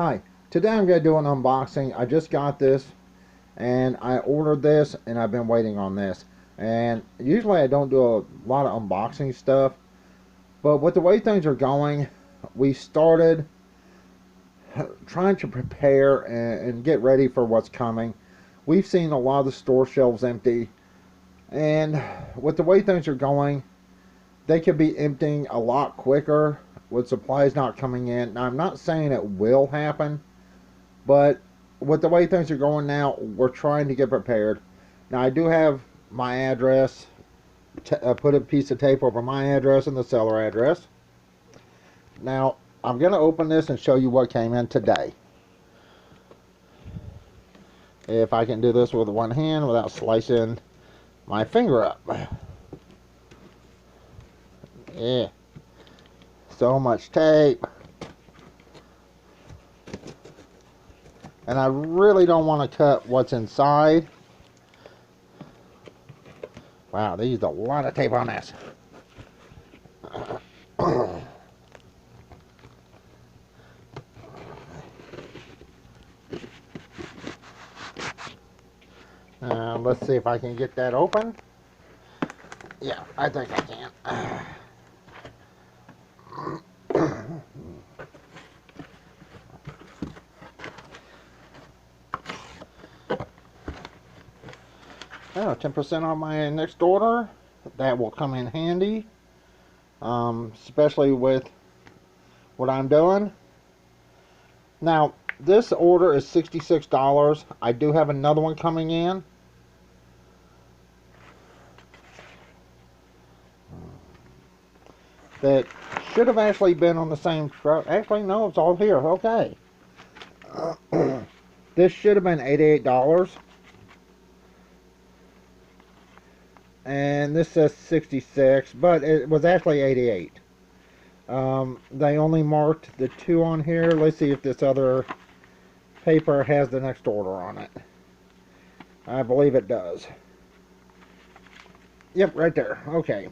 Hi, today I'm going to do an unboxing. I just got this and I ordered this and I've been waiting on this. And usually I don't do a lot of unboxing stuff, but with the way things are going, we started trying to prepare and get ready for what's coming. We've seen a lot of the store shelves empty, and with the way things are going, they could be emptying a lot quicker with supplies not coming in. Now, I'm not saying it will happen, but with the way things are going now, we're trying to get prepared. Now, I do have my address. Put a piece of tape over my address and the seller address. Now, I'm going to open this and show you what came in today. If I can do this with one hand without slicing my finger up. Yeah. So much tape. And I really don't want to cut what's inside. Wow, they used a lot of tape on this. Let's see if I can get that open. Yeah, I think I can. Oh, 10% on my next order. That will come in handy, especially with what I'm doing. Now, this order is $66. I do have another one coming in. That should have actually been on the same truck. Actually, no, it's all here. Okay. This should have been $88. And this says 66, but it was actually 88. They only marked the 2 on here. Let's see if this other paper has the next order on it. I believe it does. Yep, right there. Okay.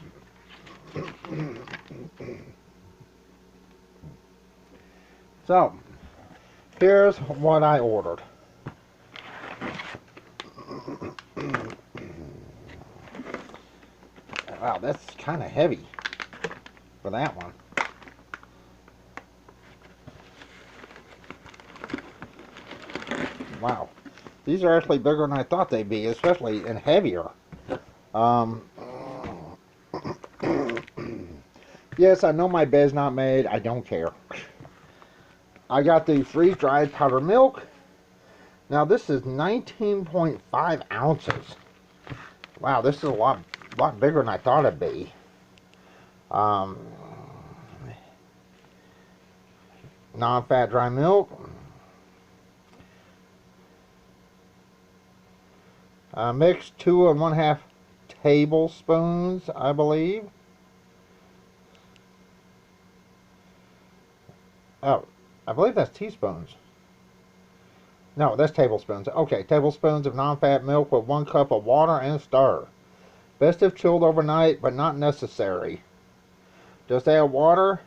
So, here's what I ordered. Wow, that's kind of heavy for that one. Wow, these are actually bigger than I thought they'd be, especially and heavier. Yes, I know my bed's not made. I don't care. I got the freeze-dried powdered milk. Now, this is 19.5 ounces. Wow, this is a lot bigger than I thought it'd be. Non-fat dry milk. Mixed 2 1/2 tablespoons, I believe. Oh, I believe that's teaspoons. No, that's tablespoons. Okay, tablespoons of non-fat milk with 1 cup of water and stir. Best if chilled overnight, but not necessary. Just add water,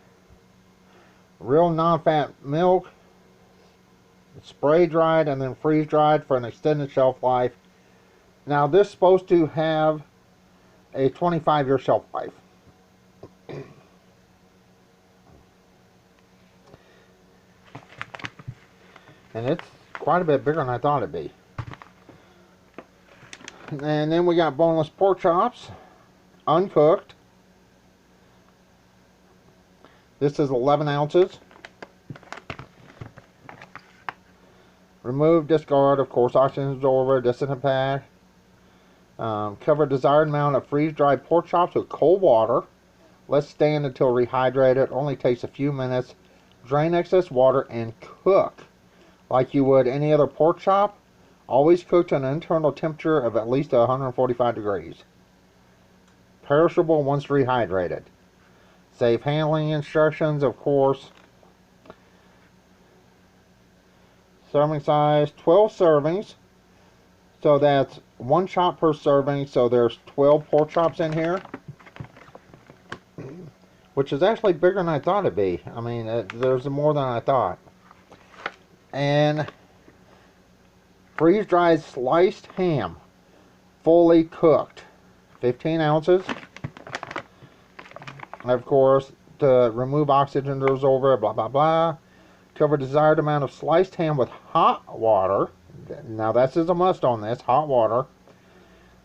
real non-fat milk, spray dried and then freeze dried for an extended shelf life. Now, this is supposed to have a 25-year shelf life. And it's quite a bit bigger than I thought it'd be. And then we got boneless pork chops, uncooked. This is 11 ounces. Remove, discard, of course, oxygen absorber, disinfect. Cover desired amount of freeze-dried pork chops with cold water. Let stand until rehydrated. Only takes a few minutes. Drain excess water and cook like you would any other pork chop. Always cook to an internal temperature of at least 145 degrees. Perishable once rehydrated. Safe handling instructions, of course. Serving size, 12 servings. So that's 1 chop per serving. So there's 12 pork chops in here. which is actually bigger than I thought it'd be. I mean, there's more than I thought. And freeze-dried sliced ham, fully cooked, 15 ounces. Of course, to remove oxygen dissolver, blah, blah, blah. Cover desired amount of sliced ham with hot water. Now, this is a must on this, hot water.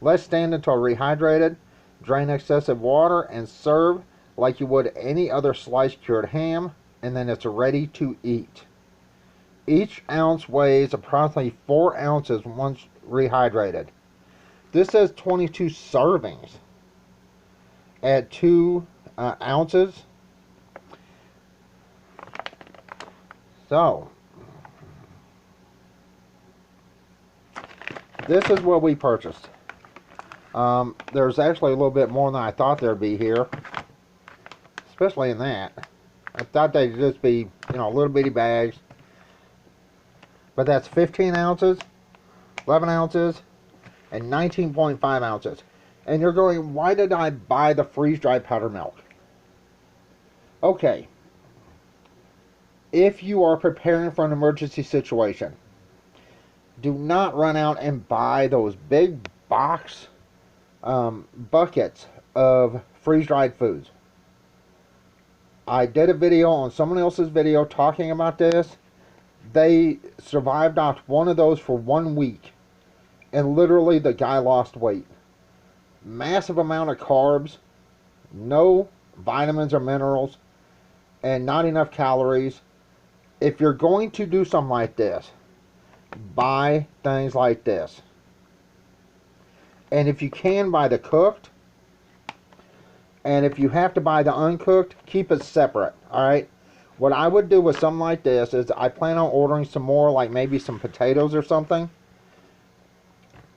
Let stand until rehydrated. Drain excessive water and serve like you would any other sliced cured ham, and then it's ready to eat. Each ounce weighs approximately 4 ounces once rehydrated. This says 22 servings at 2 ounces. So, this is what we purchased. There's actually a little bit more than I thought there'd be here, especially in that. I thought they'd just be, little bitty bags. But that's 15 ounces, 11 ounces, and 19.5 ounces. And you're going, why did I buy the freeze-dried powdered milk? Okay. If you are preparing for an emergency situation, do not run out and buy those big box buckets of freeze-dried foods. I did a video on someone else's video talking about this. They survived off one of those for 1 week, and literally the guy lost weight. Massive amount of carbs, no vitamins or minerals, and not enough calories. If you're going to do something like this, buy things like this. And if you can, buy the cooked. And if you have to buy the uncooked, keep it separate, alright? What I would do with something like this is I plan on ordering some more, like maybe some potatoes or something.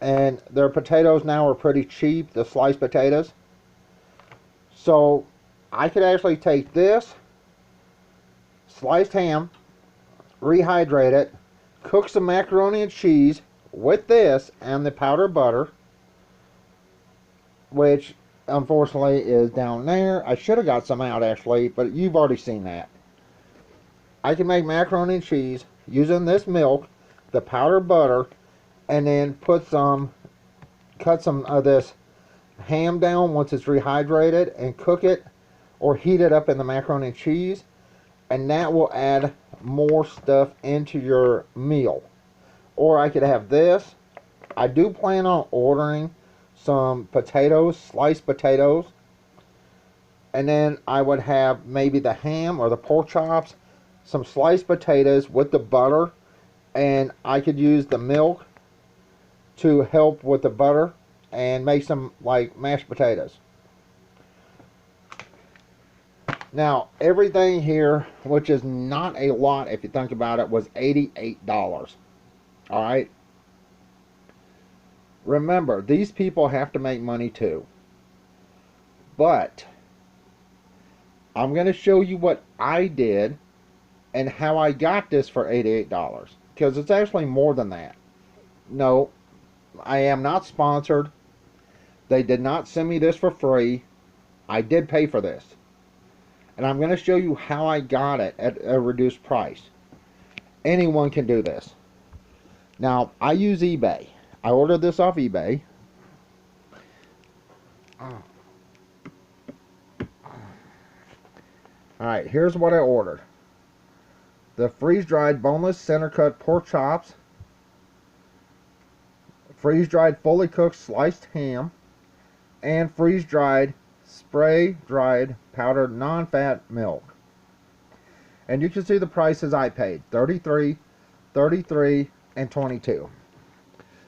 And their potatoes now are pretty cheap, the sliced potatoes. So I could actually take this sliced ham, rehydrate it, cook some macaroni and cheese with this and the powdered butter, which unfortunately is down there. I should have got some out actually, but you've already seen that. I can make macaroni and cheese using this milk, the powdered butter, and then cut some of this ham down once it's rehydrated and cook it or heat it up in the macaroni and cheese, and that will add more stuff into your meal. Or I could have this. I do plan on ordering some potatoes, sliced potatoes, and then I would have maybe the ham or the pork chops, some sliced potatoes with the butter, and I could use the milk to help with the butter and make some like mashed potatoes. Now everything here, which is not a lot if you think about it, was $88. Alright? Remember, these people have to make money too. But I'm going to show you what I did and how I got this for $88. Because it's actually more than that. No, I am not sponsored. They did not send me this for free. I did pay for this. And I'm going to show you how I got it at a reduced price. Anyone can do this. Now, I use eBay. I ordered this off eBay. Alright, here's what I ordered. The freeze-dried boneless center-cut pork chops. Freeze-dried fully cooked sliced ham. And freeze-dried spray-dried powdered non-fat milk. And you can see the prices I paid. $33, $33, and $22.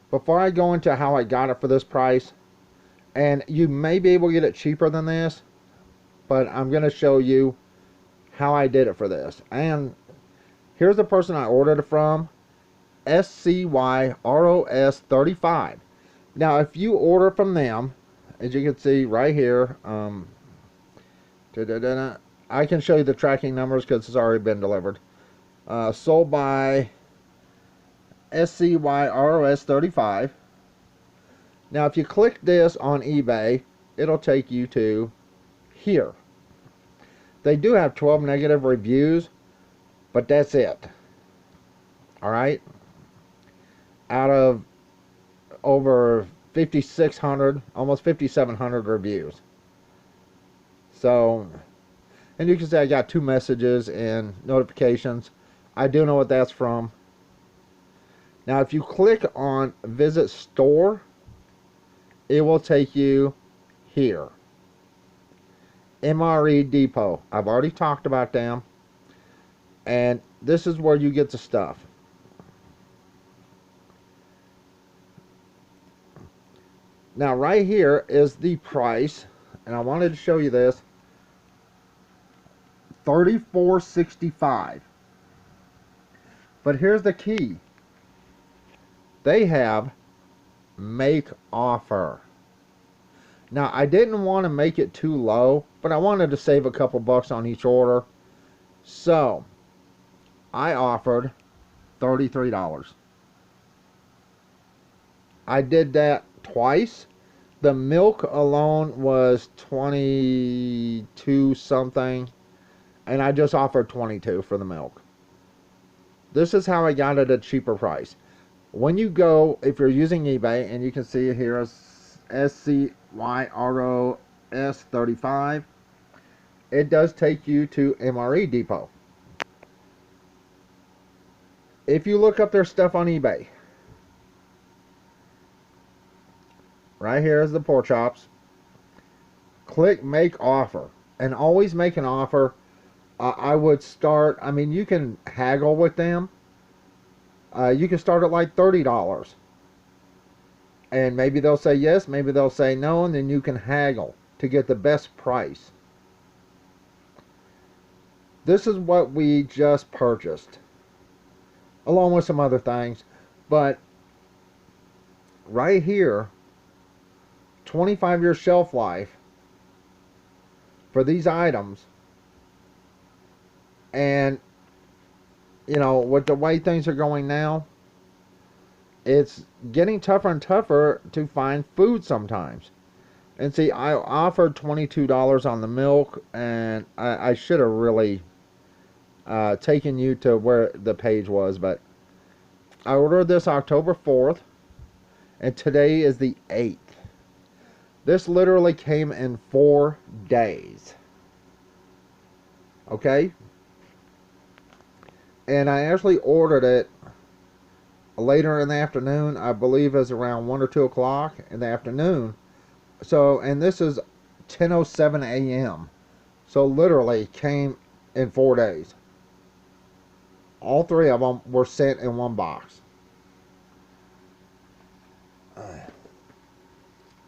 Before I go into how I got it for this price, and you may be able to get it cheaper than this, but I'm going to show you how I did it for this. And here's the person I ordered it from, SCYROS35. Now, if you order from them, as you can see right here, I can show you the tracking numbers because it's already been delivered. Sold by SCYROS35. Now, if you click this on eBay, it'll take you to here. They do have 12 negative reviews, but that's it. All right, out of over 5,600, almost 5,700 reviews. So, and you can see I got 2 messages and notifications. I do know what that's from. Now, if you click on Visit Store, it will take you here. MREdepot. I've already talked about them. And this is where you get the stuff. Now, right here is the price. And I wanted to show you this. $34.65. But here's the key. They have make offer. Now, I didn't want to make it too low, but I wanted to save a couple bucks on each order. So, I offered $33. I did that twice. The milk alone was 22 something, and I just offered 22 for the milk. This is how I got it at a cheaper price. When you go, if you're using eBay, and you can see here as SCYROS35, it does take you to MREdepot. If you look up their stuff on eBay, right here is the pork chops. Click make offer, and always make an offer. I would start, I mean, you can haggle with them. You can start at like $30. And maybe they'll say yes, maybe they'll say no, and then you can haggle to get the best price. This is what we just purchased, along with some other things. But right here, 25-year shelf life for these items. And, you know, with the way things are going now, it's getting tougher and tougher to find food sometimes. And see, I offered $22 on the milk, and I should have really taken you to where the page was, but I ordered this October 4th, and today is the 8th. This literally came in 4 days. Okay? And I actually ordered it later in the afternoon. I believe it was around 1 or 2 o'clock in the afternoon. So, and this is 10:07 a.m. So literally came in 4 days. All 3 of them were sent in 1 box.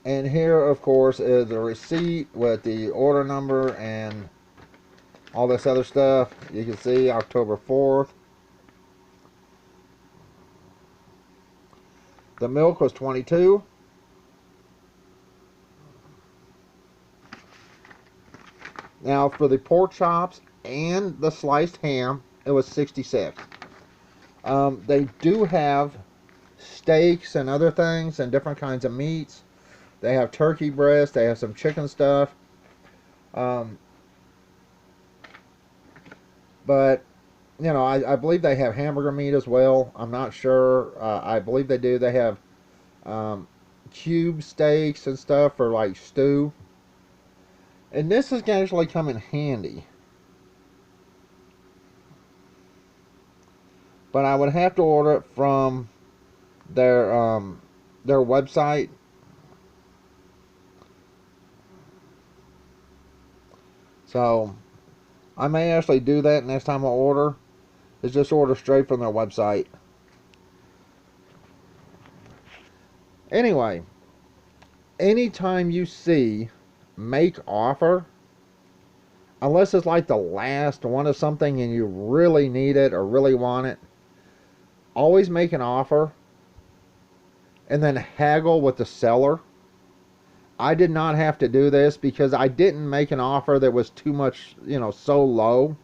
And here, of course, is the receipt with the order number and all this other stuff. You can see October 4th. The milk was 22. Now for the pork chops and the sliced ham, it was 66. They do have steaks and other things and different kinds of meats. They have turkey breast. They have some chicken stuff. But, you know, I believe they have hamburger meat as well. I'm not sure. I believe they do. They have cube steaks and stuff for like stew. And this is going to actually come in handy. But I would have to order it from their website. So I may actually do that next time I order. Is just order straight from their website. Anyway, anytime you see make offer, unless it's like the last one of something and you really need it or really want it, always make an offer and then haggle with the seller. I did not have to do this because I didn't make an offer that was too much, you know, so low.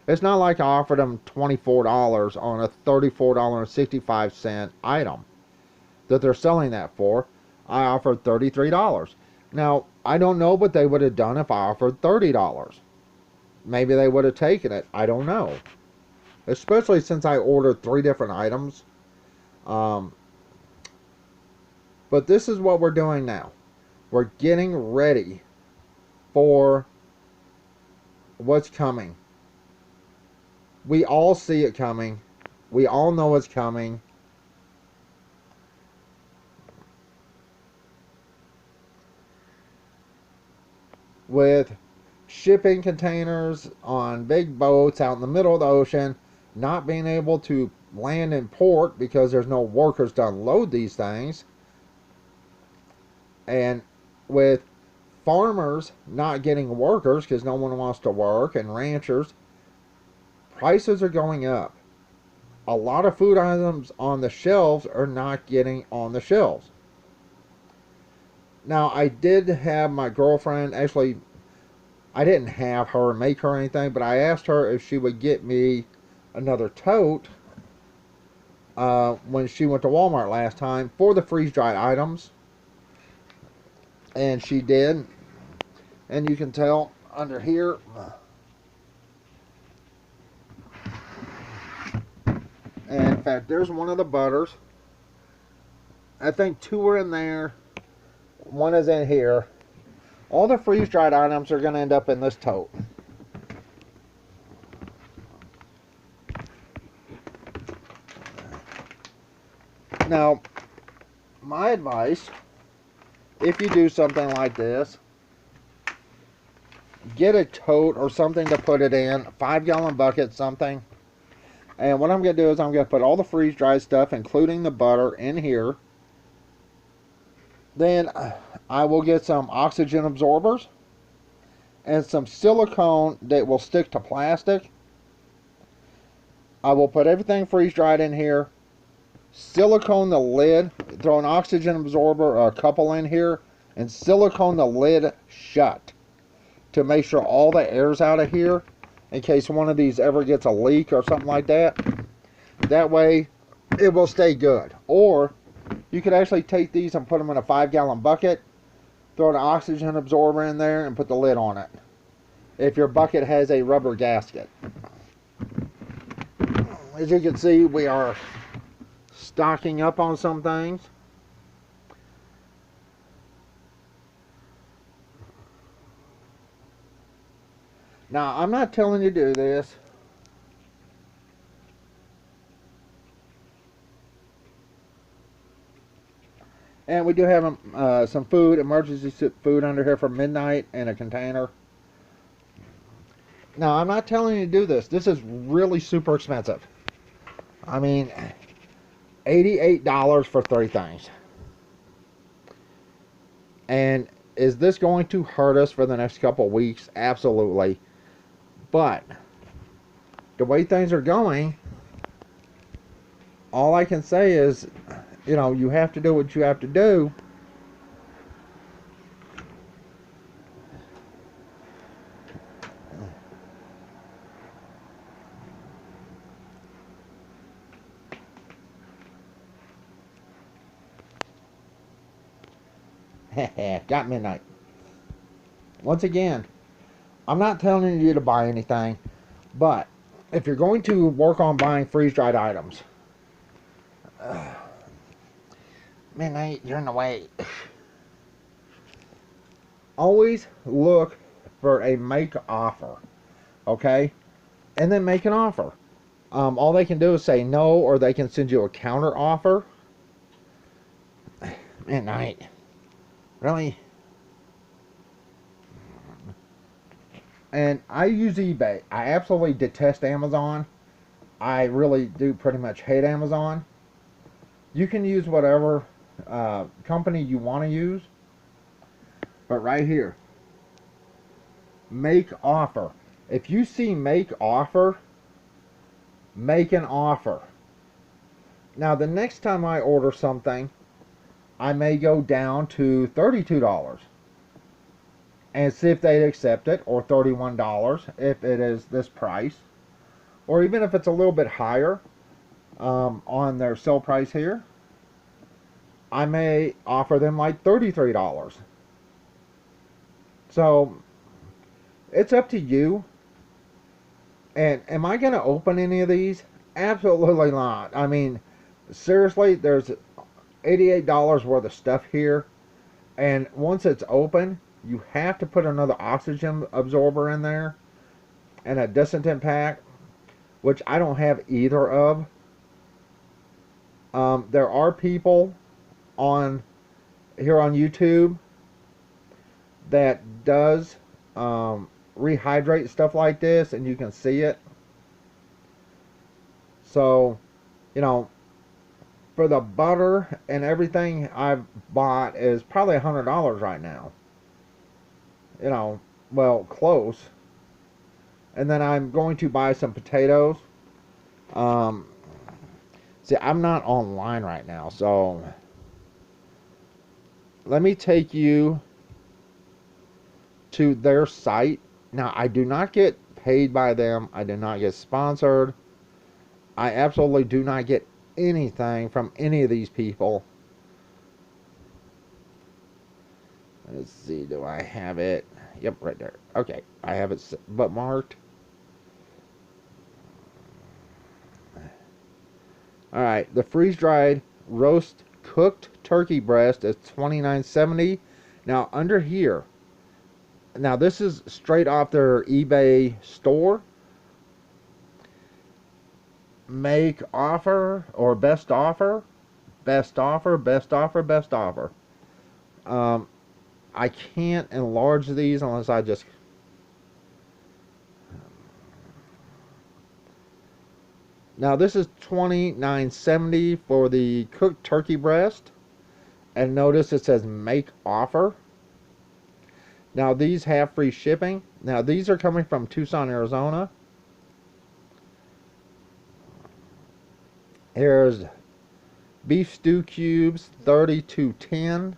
It's not like I offered them $24 on a $34.65 item that they're selling that for. I offered $33. Now, I don't know what they would have done if I offered $30. Maybe they would have taken it. I don't know. especially since I ordered 3 different items. Um, but this is what we're doing now. We're getting ready for what's coming. We all see it coming. We all know it's coming. With shipping containers on big boats out in the middle of the ocean, not being able to land in port because there's no workers to unload these things, and with farmers not getting workers because no one wants to work, and ranchers, prices are going up. A lot of food items on the shelves are not getting on the shelves. Now, I did have my girlfriend, actually, I didn't have her make her anything, but I asked her if she would get me another tote when she went to Walmart last time for the freeze-dried items. And she did. And you can tell under here, and in fact, there's one of the butters. I think 2 are in there. 1 is in here. All the freeze-dried items are going to end up in this tote. Now, my advice, if you do something like this, get a tote or something to put it in, a 5-gallon bucket, something. And what I'm going to do is I'm going to put all the freeze-dried stuff, including the butter, in here. Then I will get some oxygen absorbers and some silicone that will stick to plastic. I will put everything freeze-dried in here, silicone the lid, throw an oxygen absorber or a couple in here, and silicone the lid shut to make sure all the air's out of here in case one of these ever gets a leak or something like that. That way it will stay good. Or you could actually take these and put them in a 5-gallon bucket, throw an oxygen absorber in there, and put the lid on it if your bucket has a rubber gasket. As you can see, we are stocking up on some things. Now, I'm not telling you to do this. And we do have some food, emergency food under here for midnight in a container. Now, I'm not telling you to do this. This is really super expensive. I mean, $88 for 3 things. And is this going to hurt us for the next couple of weeks? Absolutely. But the way things are going, all I can say is, you know, you have to do what you have to do. Got midnight. Once again, I'm not telling you to buy anything, but if you're going to work on buying freeze-dried items, midnight, you're in the way. Always look for a make offer, okay? And then make an offer. All they can do is say no, or they can send you a counter offer. Midnight. Really? And I use eBay. I absolutely detest Amazon. I really do pretty much hate Amazon. You can use whatever company you want to use. But right here, make offer. If you see make offer, make an offer. Now, the next time I order something, I may go down to $32 and see if they'd accept it, or $31 if it is this price, or even if it's a little bit higher on their sale price here, I may offer them like $33. So it's up to you. And am I going to open any of these? Absolutely not. I mean, seriously, there's $88 worth of stuff here. And once it's open, you have to put another oxygen absorber in there and a disinfectant pack, which I don't have either of. There are people on here on YouTube that does rehydrate stuff like this, and you can see it. So, you know, for the butter and everything I've bought is probably $100 right now. You know, well, close. And then I'm going to buy some potatoes. Um, See, I'm not online right now, so let me take you to their site. Now, I do not get paid by them. I do not get sponsored. I absolutely do not get anything from any of these people. Let's see, do I have it? Yep, right there. Okay, I have it bookmarked. Alright, the freeze-dried roast cooked turkey breast is $29.70. Now, under here, now this is straight off their eBay store. Make offer or best offer. Best offer, best offer, best offer. I can't enlarge these unless I just... Now this is $29.70 for the cooked turkey breast. And notice it says make offer. Now these have free shipping. Now these are coming from Tucson, Arizona. Here's beef stew cubes, $32.10.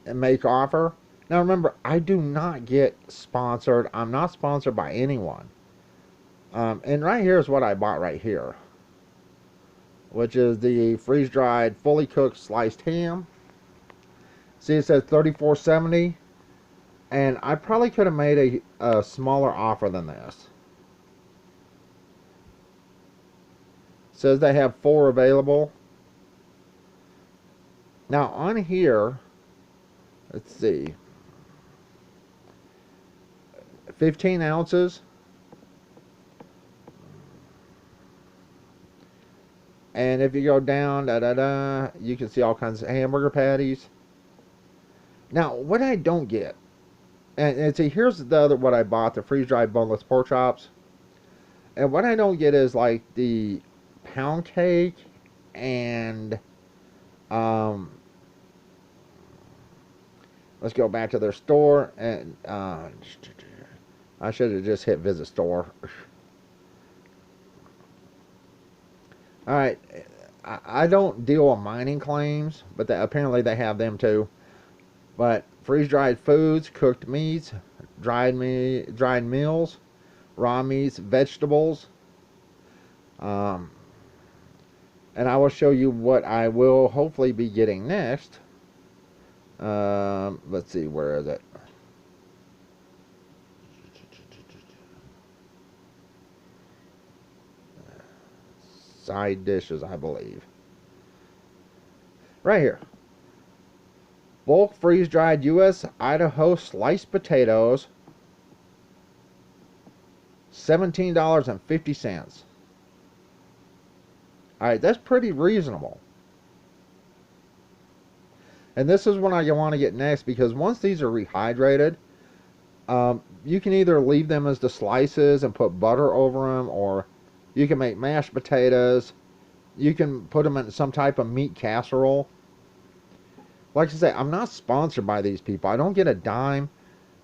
And make offer. Now remember, I do not get sponsored. I'm not sponsored by anyone. And right here is what I bought right here, which is the freeze-dried, fully cooked sliced ham. See, it says $34.70, and I probably could have made a smaller offer than this. It says they have 4 available. Now on here, let's see, 15 ounces. And if you go down, you can see all kinds of hamburger patties. Now, what I don't get, and see, here's the other, what I bought, the freeze-dried boneless pork chops. And what I don't get is like the pound cake and, let's go back to their store. And I should have just hit visit store. Alright, I don't deal with mining claims, but apparently they have them too. But freeze-dried foods, cooked meats, dried meals, raw meats, vegetables. And I will show you what I will hopefully be getting next. Let's see, where is it? Side dishes, I believe. Right here. Bulk freeze-dried U.S. Idaho sliced potatoes, $17.50. Alright, that's pretty reasonable. And this is what I want to get next, because once these are rehydrated, you can either leave them as the slices and put butter over them, or you can make mashed potatoes. You can put them in some type of meat casserole. Like I say, I'm not sponsored by these people. I don't get a dime.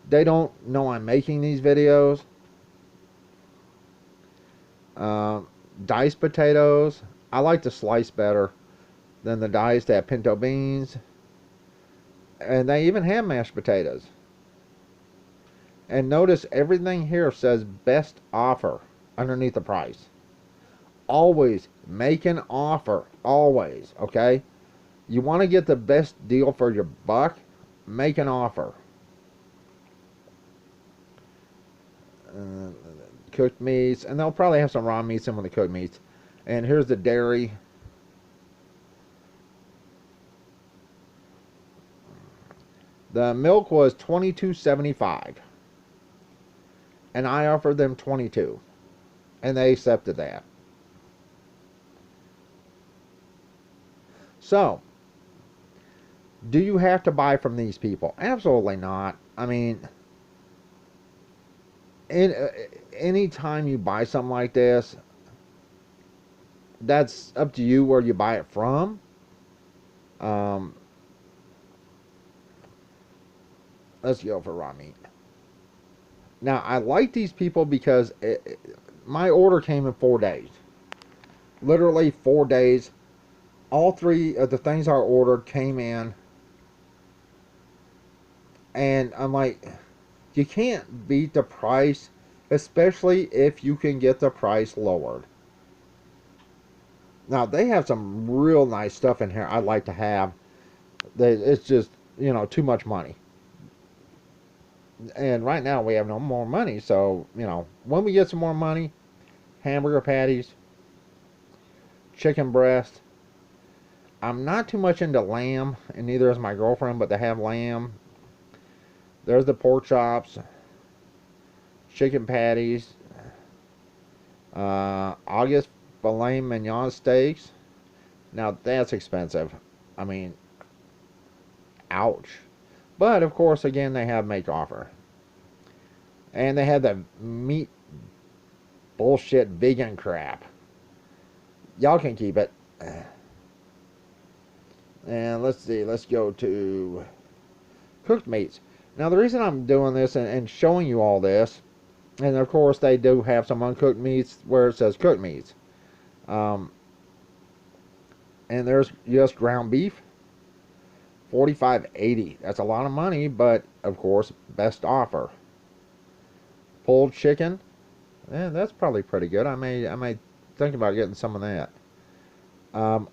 They don't know I'm making these videos. Diced potatoes. I like to slice better than the diced. They have pinto beans. And they even have mashed potatoes. And notice everything here says best offer underneath the price. Always make an offer. Always. Okay? You want to get the best deal for your buck? Make an offer. cooked meats, and they'll probably have some raw meats in with the cooked meats. And here's the dairy. The milk was $22.75, and I offered them 22, and they accepted that. So, do you have to buy from these people? Absolutely not. I mean, any time you buy something like this, that's up to you where you buy it from. Um, let's go for raw meat. Now, I like these people because my order came in 4 days. Literally 4 days. All three of the things I ordered came in. And I'm like, you can't beat the price, especially if you can get the price lowered. Now, they have some real nice stuff in here I'd like to have. It's just, too much money. And right now we have no more money, so, when we get some more money, hamburger patties, chicken breast. I'm not too much into lamb, and neither is my girlfriend, but they have lamb. There's the pork chops, chicken patties, August filet mignon steaks. Now that's expensive. I mean, ouch. But of course, again, they have make offer. And they have the meat bullshit vegan crap. Y'all can keep it. And let's see, let's go to cooked meats. Now the reason I'm doing this and showing you all this, and of course they do have some uncooked meats where it says cooked meats. And there's just ground beef, $45.80. That's a lot of money, but of course, best offer. Pulled chicken, that's probably pretty good. I may think about getting some of that.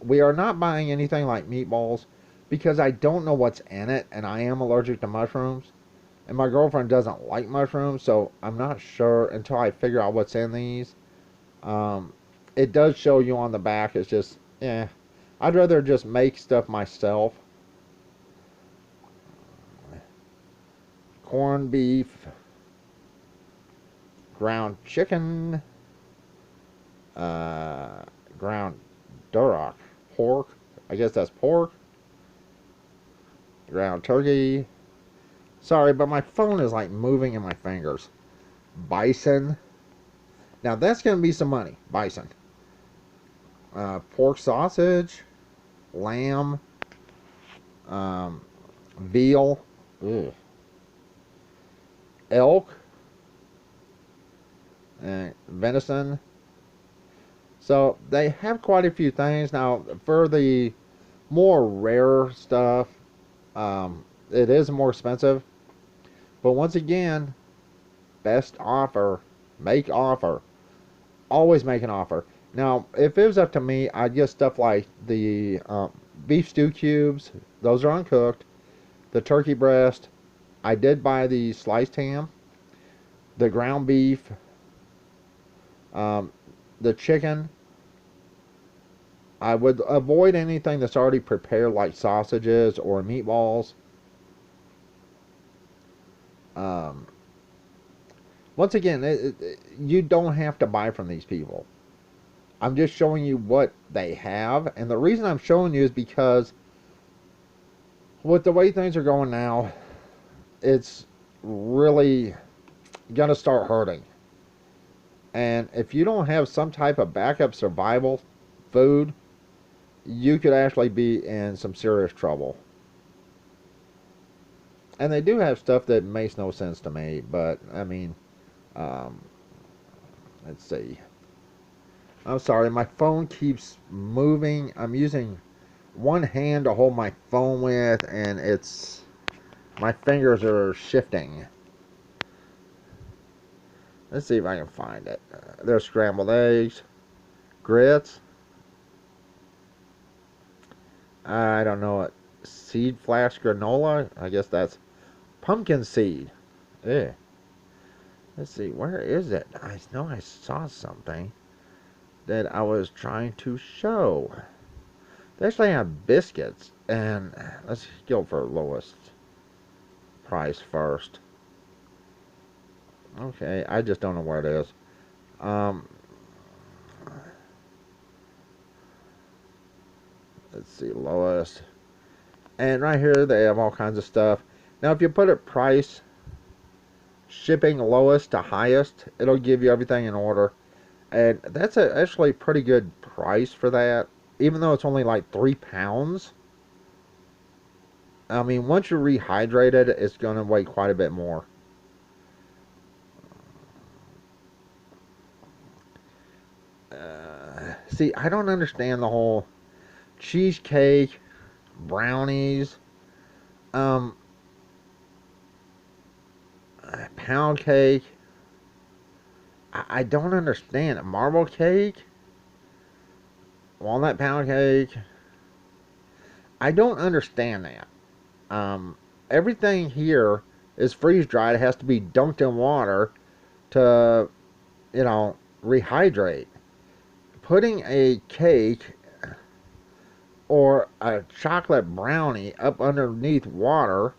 We are not buying anything like meatballs because I don't know what's in it, and I am allergic to mushrooms. And my girlfriend doesn't like mushrooms, so I'm not sure until I figure out what's in these. It does show you on the back. It's just, I'd rather just make stuff myself. Corned beef, ground chicken, ground duroc, pork. I guess that's pork. Ground turkey. Sorry, but my phone is like moving in my fingers. Bison. Now that's going to be some money. Bison. Pork sausage. Lamb. Veal. Ugh. Elk. Venison. So they have quite a few things. Now for the more rare stuff, it is more expensive. But once again, best offer, make offer. Always make an offer. Now, if it was up to me, I'd get stuff like the beef stew cubes. Those are uncooked. The turkey breast. I did buy the sliced ham. The ground beef. The chicken. I would avoid anything that's already prepared like sausages or meatballs. Once again, you don't have to buy from these people. I'm just showing you what they have. And the reason I'm showing you is because with the way things are going now, it's really going to start hurting. And if you don't have some type of backup survival food, you could actually be in some serious trouble. And they do have stuff that makes no sense to me, but I mean, let's see. I'm sorry, my phone keeps moving. I'm using one hand to hold my phone with, and my fingers are shifting. Let's see if I can find it. There's scrambled eggs, grits. I don't know what. Seed flash granola? I guess that's pumpkin seed. Yeah. Let's see, where is it? I know I saw something that I was trying to show. They actually have biscuits, and let's go for lowest price first. Okay, I just don't know where it is. Um, let's see, lowest. And right here, they have all kinds of stuff. Now, if you put it price, shipping lowest to highest, it'll give you everything in order. And that's actually a pretty good price for that. Even though it's only like 3 pounds. I mean, once you rehydrate it, it's going to weigh quite a bit more. See, I don't understand the whole cheesecake, brownies, um, pound cake. I don't understand it. Marble cake, walnut pound cake. I don't understand that. Everything here is freeze dried. It has to be dunked in water to, rehydrate. Putting a cake or a chocolate brownie up underneath water,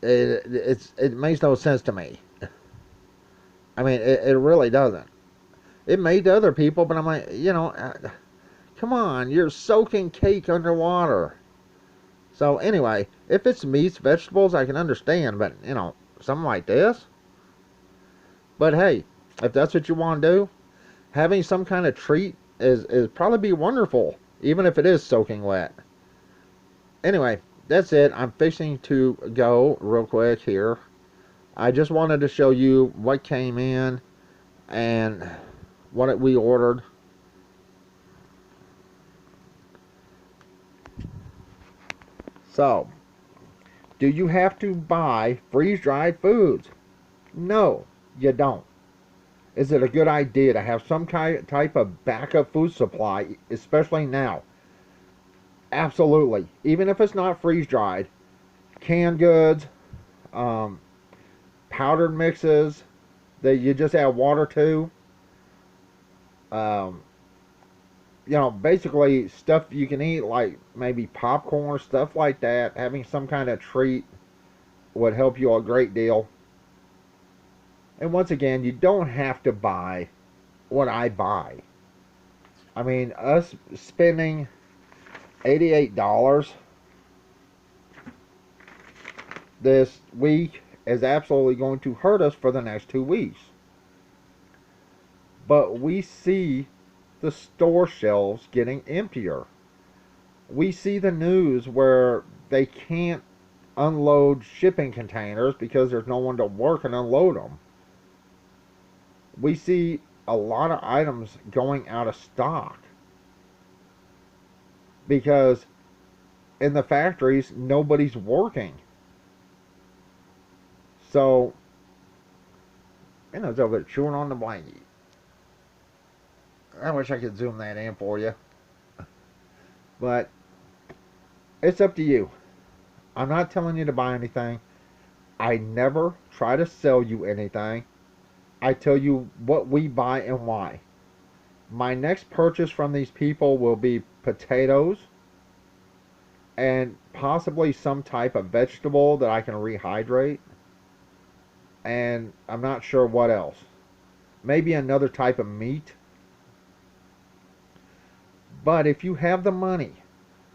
it makes no sense to me. I mean, it really doesn't. It may to other people, but I'm like, come on, you're soaking cake underwater. So anyway, if it's meats, vegetables, I can understand, but something like this. But hey, if that's what you want to do, having some kind of treat is probably be wonderful, even if it is soaking wet. Anyway, that's it. I'm fixing to go real quick here. I just wanted to show you what came in and what we ordered. So, do you have to buy freeze-dried foods? No, you don't. Is it a good idea to have some type of backup food supply, especially now? Absolutely. Even if it's not freeze-dried, canned goods, um, powdered mixes that you just add water to, um, basically stuff you can eat, like maybe popcorn, stuff like that. Having some kind of treat would help you a great deal. And once again, you don't have to buy what I buy. I mean, us spending $88 this week is absolutely going to hurt us for the next 2 weeks. But we see the store shelves getting emptier. We see the news where they can't unload shipping containers because there's no one to work and unload them. We see a lot of items going out of stock because in the factories nobody's working. So, it's over there chewing on the blanket. I wish I could zoom that in for you. But it's up to you. I'm not telling you to buy anything. I never try to sell you anything. I tell you what we buy and why. My next purchase from these people will be potatoes and possibly some type of vegetable that I can rehydrate. And I'm not sure what else. Maybe another type of meat. But if you have the money,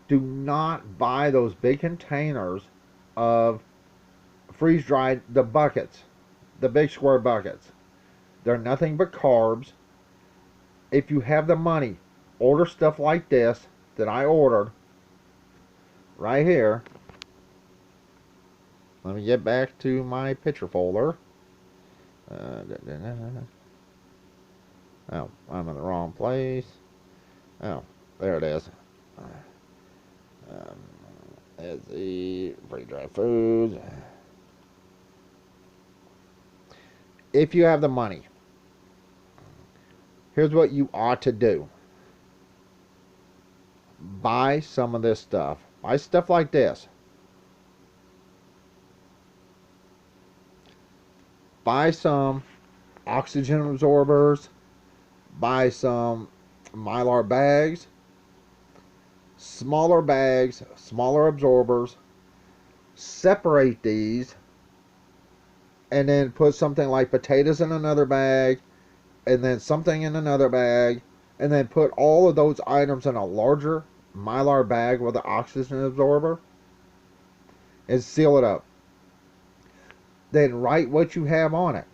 do not buy those big containers of freeze-dried, the buckets, the big square buckets. They're nothing but carbs. If you have the money, order stuff like this that I ordered right here. Let me get back to my picture folder. Oh, I'm in the wrong place. Oh, there it is. There's the freeze-dried foods. If you have the money, here's what you ought to do. Buy some of this stuff. Buy stuff like this. buy some oxygen absorbers, buy some Mylar bags, smaller absorbers, separate these, and then put something like potatoes in another bag, and then something in another bag, and then put all of those items in a larger Mylar bag with an oxygen absorber, and seal it up. Then write what you have on it.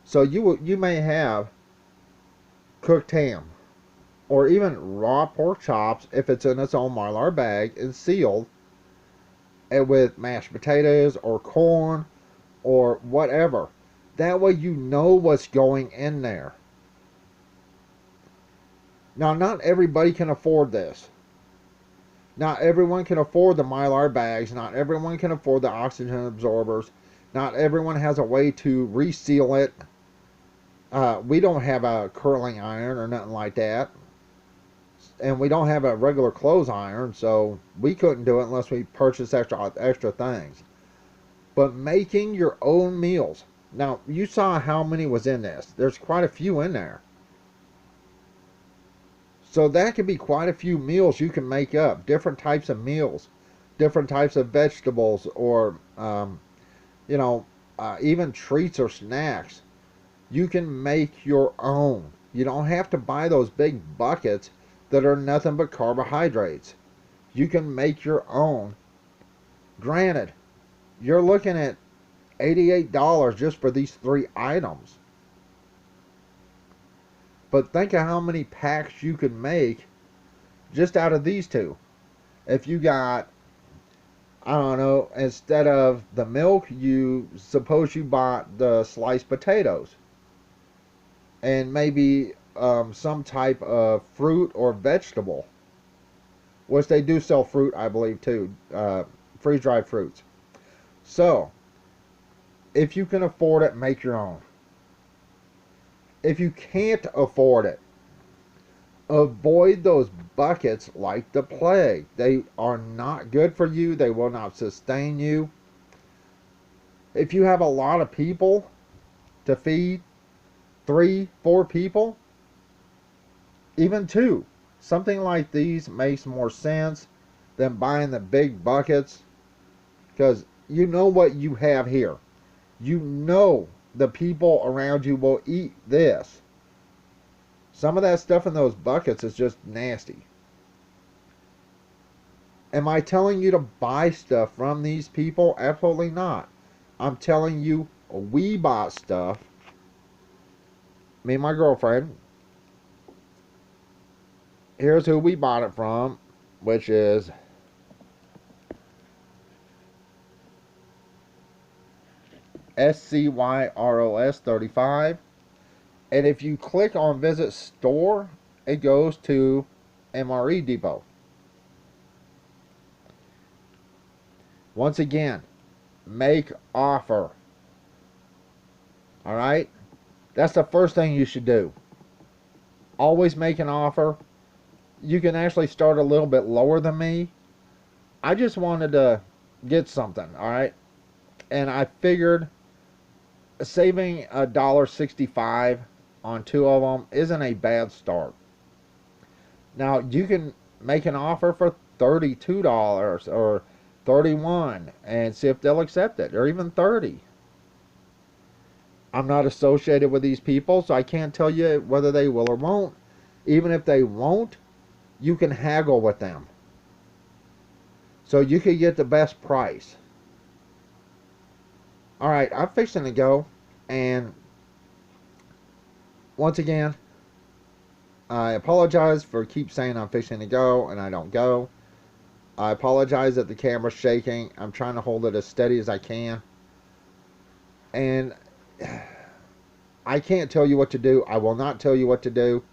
So you may have cooked ham, or even raw pork chops if it's in its own Mylar bag and sealed, and with mashed potatoes or corn or whatever. That way you know what's going in there. Now, not everybody can afford this. Not everyone can afford the Mylar bags. Not everyone can afford the oxygen absorbers. Not everyone has a way to reseal it. We don't have a curling iron or nothing like that. And we don't have a regular clothes iron, so we couldn't do it unless we purchased extra things. But making your own meals. Now, you saw how many was in this. There's quite a few in there. So that could be quite a few meals you can make up. Different types of meals. Different types of vegetables, or, even treats or snacks. You can make your own. You don't have to buy those big buckets that are nothing but carbohydrates. You can make your own. Granted, you're looking at $88 just for these 3 items. But think of how many packs you could make just out of these 2. If you got, I don't know, instead of the milk, suppose you bought the sliced potatoes. And maybe some type of fruit or vegetable. Which they do sell fruit, I believe, too. Freeze-dried fruits. So, if you can afford it, make your own. If you can't afford it, avoid those buckets like the plague. They are not good for you. They will not sustain you. If you have a lot of people to feed, 3, 4 people, even 2, something like these makes more sense than buying the big buckets, because you know what you have here. You know the people around you will eat this. Some of that stuff in those buckets is just nasty. Am I telling you to buy stuff from these people? Absolutely not. I'm telling you, we bought stuff. Me and my girlfriend. Here's who we bought it from, which is SCYROS35. And if you click on visit store, it goes to MREdepot. Once again, make offer. Alright? That's the first thing you should do. Always make an offer. You can actually start a little bit lower than me. I just wanted to get something, alright? And I figured saving $1.65 on 2 of them isn't a bad start. Now, you can make an offer for $32 or $31 and see if they'll accept it, or even $30. I'm not associated with these people, so I can't tell you whether they will or won't. Even if they won't, you can haggle with them. So you could get the best price. Alright, I'm fixing to go. And once again, I apologize for keep saying I'm fixing to go and I don't go. I apologize that the camera's shaking. I'm trying to hold it as steady as I can. And I can't tell you what to do. I will not tell you what to do.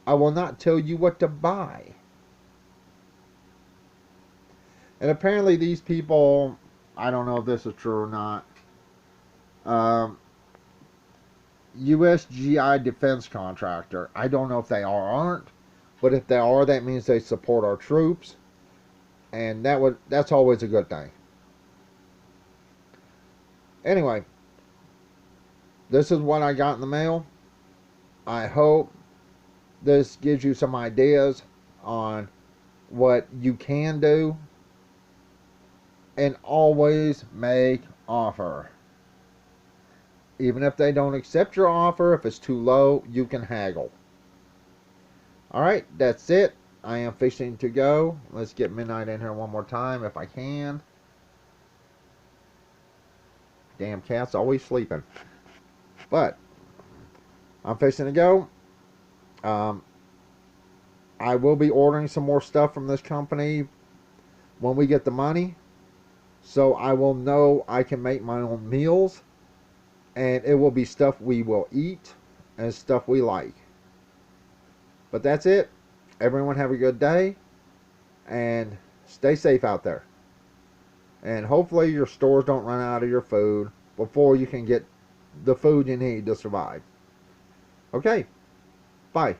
I will not tell you what to buy. And apparently these people, I don't know if this is true or not, USGI defense contractor. I don't know if they are or aren't, but if they are, that means they support our troops, and that's always a good thing. Anyway, this is what I got in the mail. I hope this gives you some ideas on what you can do, and always make offer. Even if they don't accept your offer, if it's too low, you can haggle. Alright, that's it. I am fixing to go. Let's get Midnight in here one more time if I can. Damn cat's always sleeping. But I'm fixing to go. I will be ordering some more stuff from this company when we get the money, so I will know I can make my own meals, and it will be stuff we will eat and stuff we like. But that's it. Everyone have a good day, and stay safe out there. And hopefully your stores don't run out of your food before you can get the food you need to survive. Okay, bye.